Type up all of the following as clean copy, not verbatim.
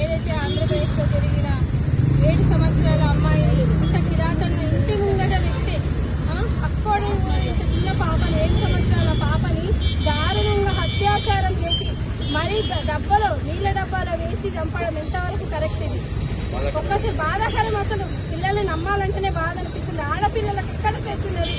ఏదైతే ఆంధ్రప్రదేశ్లో జరిగిన 7 సంవత్సరాల అమ్మాయిని ఇంత కిరాతంగా ఇంటి ముంగట వ్యక్తి అక్కడి ఇంత చిన్న పాపని 7 సంవత్సరాల పాపని దారుణంగా అత్యాచారం చేసి మరీ నీళ్ళ డబ్బాలో వేసి చంపడం ఎంతవరకు కరెక్ట్? ఇది ఒక్కసారి బాధాకరం. అసలు పిల్లల్ని నమ్మాలంటేనే బాధ అనిపిస్తుంది. ఆడపిల్లలకు ఎక్కడ స్వేచ్ఛ ఉన్నది?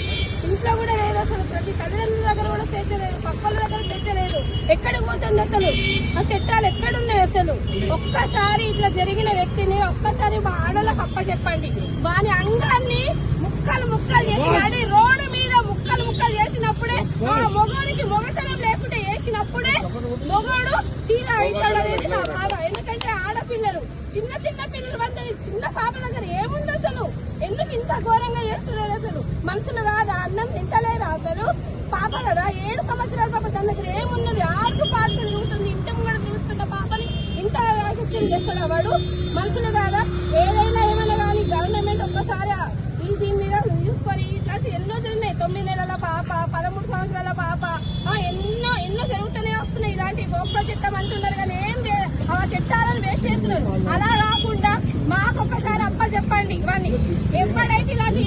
ఇంట్లో కూడా లేదు అసలు. ప్రతి తల్లిదండ్రుల దగ్గర కూడా స్వేచ్ఛ లేదు, పక్కల దగ్గర స్వేచ్ఛ లేదు. ఎక్కడికి పోతుంది అసలు? ఆ చట్టాలు ఎక్కడున్నాయి అసలు? ఒక్కసారి ఇట్లా జరిగిన వ్యక్తిని ఒక్కసారి మా ఆడలకు అప్పచెప్పండి. వాని అంగాన్ని ముక్కలు ముక్కలు చేసి రోడ్డు మీద ముక్కలు ముక్కలు చేసినప్పుడే, ఆ మొగోడికి మొగతనం లేకుండా చేసినప్పుడే మొగోడు సీదా అవుతాడు అనేది నా బాధ. ఎందుకంటే ఆడపిల్లలు చిన్న చిన్న పిల్లలు వంద చిన్న పాప దగ్గర ఏముంది అసలు? ఎందుకు ఇంత ఘోరంగా చేస్తున్నారు అసలు? మనుషులు కాదా? అన్నం తింటలేదా అసలు? పాప కదా, 7 సంవత్సరాల పాప, తన దగ్గర ఏమున్నది? ఆరు పాటలు తిరుగుతుంది, ఇంటి ముంగడ తిరుగుతున్న పాపని ఇంత రాజకీయం చేస్తాడు వాడు. మనుషులు కాదా? ఏదైనా ఏమైనా కానీ గవర్నమెంట్ ఒక్కసారి దీని మీద తీసుకొని ఇట్లాంటి ఎన్నో జరిగినాయి. 9 నెలల పాప, 13 సంవత్సరాల పాప, ఎన్నో జరుగుతూనే వస్తున్నాయి. ఇలాంటి గొప్ప చట్టం అంటున్నారు కానీ ఏం ఆ చట్టాలను వేస్ట్ చేస్తున్నారు. అలా కాకుండా మాకొక్కసారి అప్ప చెప్పండి. ఇవన్నీ ఎప్పుడైతే ఇలాంటి